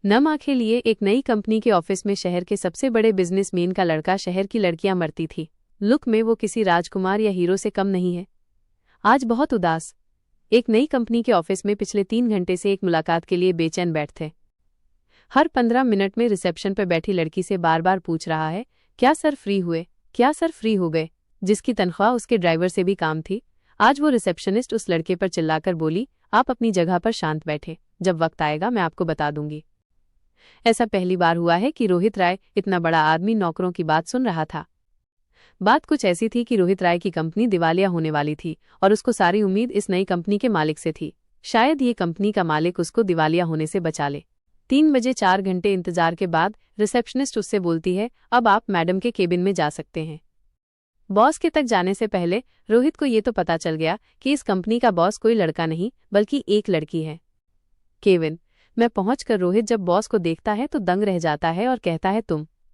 नम आंखें लिए एक नई कंपनी के ऑफिस में शहर के सबसे बड़े बिजनेसमैन का लड़का शहर की लड़कियां मरती थी। लुक में वो किसी राजकुमार या हीरो से कम नहीं है। आज बहुत उदास एक नई कंपनी के ऑफिस में पिछले 3 घंटे से एक मुलाकात के लिए बेचैन बैठे। हर 15 मिनट में रिसेप्शन पर बैठी लड़की से बार बार पूछ रहा है, क्या सर फ्री हुए, क्या सर फ्री हो गए, जिसकी तनख्वाह उसके ड्राइवर से भी काम थी। आज वो रिसेप्शनिस्ट उस लड़के पर चिल्लाकर बोली, आप अपनी जगह पर शांत बैठे, जब वक्त आएगा मैं आपको बता दूंगी। ऐसा पहली बार हुआ है कि रोहित राय, इतना बड़ा आदमी, नौकरों की बात सुन रहा था। बात कुछ ऐसी थी कि रोहित राय की कंपनी दिवालिया होने वाली थी और उसको सारी उम्मीद इस नई कंपनी के मालिक से थी। शायद ये कंपनी का मालिक उसको दिवालिया होने से बचा ले। 3 बजे 4 घंटे इंतजार के बाद रिसेप्शनिस्ट उससे बोलती है, अब आप मैडम के केबिन में जा सकते हैं। बॉस के तक जाने से पहले रोहित को ये तो पता चल गया कि इस कंपनी का बॉस कोई लड़का नहीं बल्कि एक लड़की है। केविन में पहुंचकर रोहित जब बॉस को देखता है तो दंग रह जाता है और कहता है,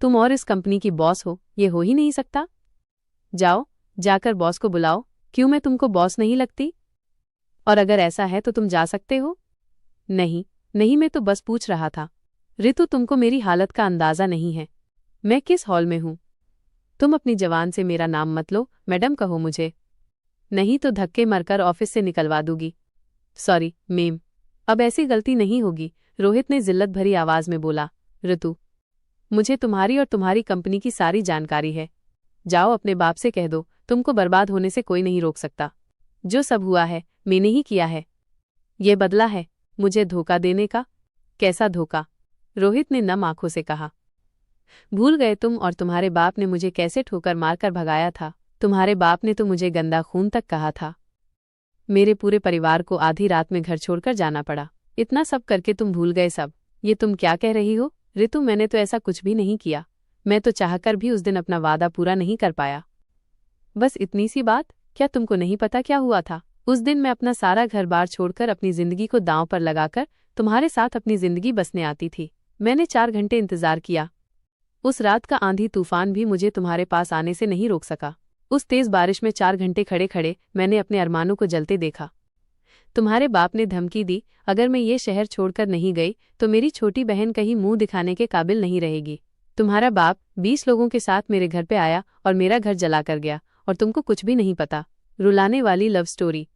तुम और इस कंपनी की बॉस हो, ये हो ही नहीं सकता। जाओ, जाकर बॉस को बुलाओ। क्यों, मैं तुमको बॉस नहीं लगती? और अगर ऐसा है तो तुम जा सकते हो। नहीं नहीं, मैं तो बस पूछ रहा था। रितु, तुमको मेरी हालत का अंदाजा नहीं है। मैं किस हॉल में हूं। तुम अपनी जवान से मेरा नाम मत लो, मैडम कहो मुझे, नहीं तो धक्के मारकर ऑफिस से निकलवा दूंगी। सॉरी मैम, अब ऐसी गलती नहीं होगी, रोहित ने जिल्लत भरी आवाज में बोला। ऋतु, मुझे तुम्हारी और तुम्हारी कंपनी की सारी जानकारी है। जाओ अपने बाप से कह दो, तुमको बर्बाद होने से कोई नहीं रोक सकता। जो सब हुआ है मैंने ही किया है। ये बदला है मुझे धोखा देने का। कैसा धोखा? रोहित ने नम आंखों से कहा। भूल गए तुम और तुम्हारे बाप ने मुझे कैसे ठोकर मारकर भगाया था। तुम्हारे बाप ने तो मुझे गंदा खून तक कहा था। मेरे पूरे परिवार को आधी रात में घर छोड़कर जाना पड़ा। इतना सब करके तुम भूल गए सब। ये तुम क्या कह रही हो? ऋतु, मैंने तो ऐसा कुछ भी नहीं किया। मैं तो चाहकर भी उस दिन अपना वादा पूरा नहीं कर पाया। बस इतनी सी बात? क्या तुमको नहीं पता क्या हुआ था? उस दिन मैं अपना सारा घर बार छोड़कर अपनी जिंदगी को दांव पर लगाकर तुम्हारे साथ अपनी जिंदगी बसने आती थी। मैंने 4 घंटे इंतजार किया। उस रात का आंधी तूफान भी मुझे तुम्हारे पास आने से नहीं रोक सका। उस तेज बारिश में 4 घंटे खड़े खड़े मैंने अपने अरमानों को जलते देखा। तुम्हारे बाप ने धमकी दी, अगर मैं ये शहर छोड़कर नहीं गई तो मेरी छोटी बहन कहीं मुंह दिखाने के काबिल नहीं रहेगी। तुम्हारा बाप 20 लोगों के साथ मेरे घर पे आया और मेरा घर जला कर गया और तुमको कुछ भी नहीं पता। रुलाने वाली लव स्टोरी।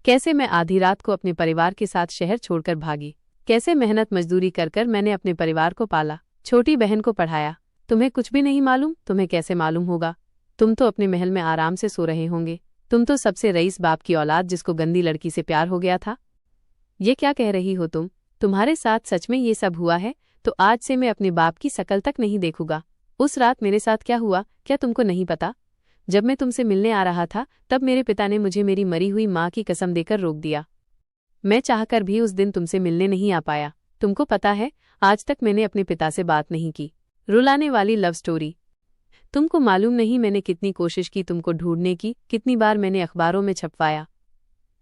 कैसे मैं आधी रात को अपने परिवार के साथ शहर छोड़कर भागी। कैसे मेहनत मजदूरी कर कर मैंने अपने परिवार को पाला, छोटी बहन को पढ़ाया। तुम्हें कुछ भी नहीं मालूम? तुम्हें कैसे मालूम होगा? तुम तो अपने महल में आराम से सो रहे होंगे। तुम तो सबसे रईस बाप की औलाद जिसको गंदी लड़की से प्यार हो गया था। ये क्या कह रही हो तुम? तुम्हारे साथ सच में ये सब हुआ है तो आज से मैं अपने बाप की शकल तक नहीं देखूंगा। उस रात मेरे साथ क्या हुआ क्या तुमको नहीं पता? जब मैं तुमसे मिलने आ रहा था तब मेरे पिता ने मुझे मेरी मरी हुई माँ की कसम देकर रोक दिया। मैं चाहकर भी उस दिन तुमसे मिलने नहीं आ पाया। तुमको पता है, आज तक मैंने अपने पिता से बात नहीं की। रुलाने वाली लव स्टोरी। तुमको मालूम नहीं मैंने कितनी कोशिश की तुमको ढूंढने की, कितनी बार मैंने अखबारों में छपवाया।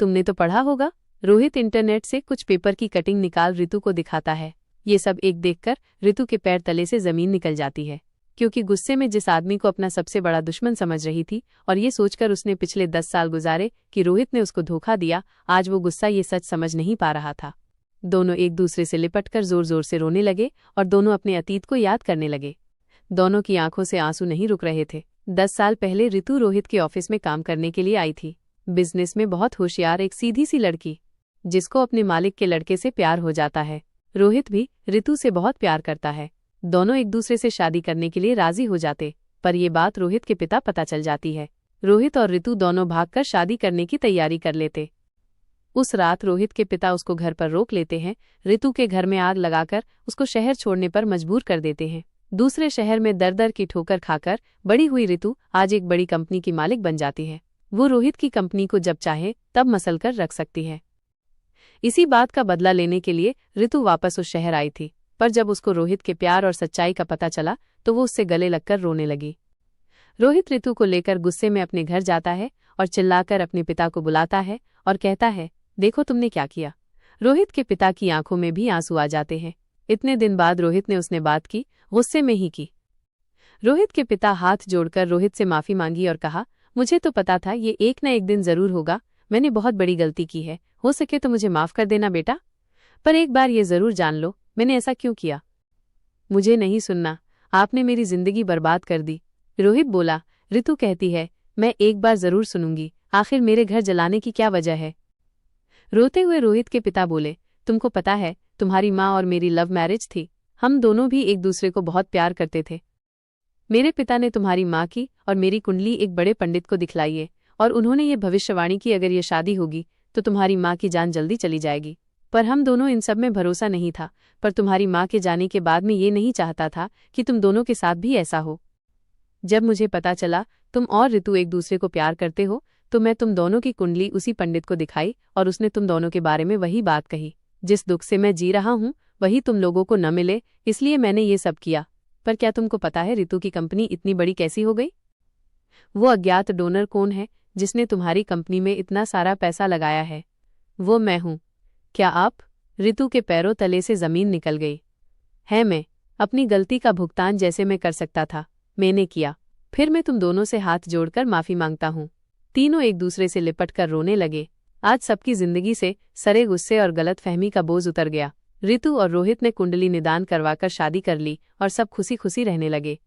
तुमने तो पढ़ा होगा। रोहित इंटरनेट से कुछ पेपर की कटिंग निकाल ऋतु को दिखाता है। ये सब एक देखकर ऋतु के पैर तले से जमीन निकल जाती है, क्योंकि गुस्से में जिस आदमी को अपना सबसे बड़ा दुश्मन समझ रही थी और ये सोचकर उसने पिछले 10 साल गुजारे कि रोहित ने उसको धोखा दिया, आज वो गुस्सा ये सच समझ नहीं पा रहा था। दोनों एक दूसरे से लिपटकर जोर जोर से रोने लगे और दोनों अपने अतीत को याद करने लगे। दोनों की आंखों से आंसू नहीं रुक रहे थे। 10 साल पहले ऋतु रोहित के ऑफिस में काम करने के लिए आई थी। बिजनेस में बहुत होशियार, एक सीधी सी लड़की जिसको अपने मालिक के लड़के से प्यार हो जाता है। रोहित भी ऋतु से बहुत प्यार करता है। दोनों एक दूसरे से शादी करने के लिए राजी हो जाते, पर यह बात रोहित के पिता पता चल जाती है। रोहित और ऋतु दोनों भागकर शादी करने की तैयारी कर लेते। उस रात रोहित के पिता उसको घर पर रोक लेते हैं। ऋतु के घर में आग लगाकर उसको शहर छोड़ने पर मजबूर कर देते हैं। दूसरे शहर में दर दर की ठोकर खाकर बड़ी हुई ऋतु आज एक बड़ी कंपनी की मालिक बन जाती है। वो रोहित की कंपनी को जब चाहे तब मसल कर रख सकती है। इसी बात का बदला लेने के लिए ऋतु वापस उस शहर आई थी, पर जब उसको रोहित के प्यार और सच्चाई का पता चला तो वो उससे गले लगकर रोने लगी। रोहित ऋतु को लेकर गुस्से में अपने घर जाता है और चिल्लाकर अपने पिता को बुलाता है और कहता है, देखो तुमने क्या किया। रोहित के पिता की आंखों में भी आंसू आ जाते हैं। इतने दिन बाद रोहित ने उसने बात की, गुस्से में ही की। रोहित के पिता हाथ जोड़कर रोहित से माफी मांगी और कहा, मुझे तो पता था ये एक न एक दिन जरूर होगा। मैंने बहुत बड़ी गलती की है, हो सके तो मुझे माफ कर देना बेटा। पर एक बार ये जरूर जान लो, मैंने ऐसा क्यों किया? मुझे नहीं सुनना, आपने मेरी जिंदगी बर्बाद कर दी। रोहित बोला। रितु कहती है, मैं एक बार जरूर सुनूंगी, आखिर मेरे घर जलाने की क्या वजह है? रोते हुए रोहित के पिता बोले, तुमको पता है, तुम्हारी माँ और मेरी लव मैरिज थी। हम दोनों भी एक दूसरे को बहुत प्यार करते थे। मेरे पिता ने तुम्हारी माँ की और मेरी कुंडली एक बड़े पंडित को दिखलाई है और उन्होंने ये भविष्यवाणी की अगर ये शादी होगी तो तुम्हारी माँ की जान जल्दी चली जाएगी। पर हम दोनों इन सब में भरोसा नहीं था, पर तुम्हारी माँ के जाने के बाद मैं ये नहीं चाहता था कि तुम दोनों के साथ भी ऐसा हो। जब मुझे पता चला तुम और ऋतु एक दूसरे को प्यार करते हो तो मैं तुम दोनों की कुंडली उसी पंडित को दिखाई और उसने तुम दोनों के बारे में वही बात कही। जिस दुख से मैं जी रहा हूँ वही तुम लोगों को न मिले, इसलिए मैंने ये सब किया। पर क्या तुमको पता है ऋतु की कंपनी इतनी बड़ी कैसी हो गई? वो अज्ञात डोनर कौन है जिसने तुम्हारी कंपनी में इतना सारा पैसा लगाया है? वो मैं हूँ। क्या आप? ऋतु के पैरों तले से जमीन निकल गई। है मैं अपनी गलती का भुगतान जैसे मैं कर सकता था मैंने किया। फिर मैं तुम दोनों से हाथ जोड़कर माफी मांगता हूँ। तीनों एक दूसरे से लिपट कर रोने लगे। आज सबकी जिंदगी से सरे गुस्से और गलत फहमी का बोझ उतर गया। ऋतु और रोहित ने कुंडली निदान करवाकर शादी कर ली और सब खुशी खुशी रहने लगे।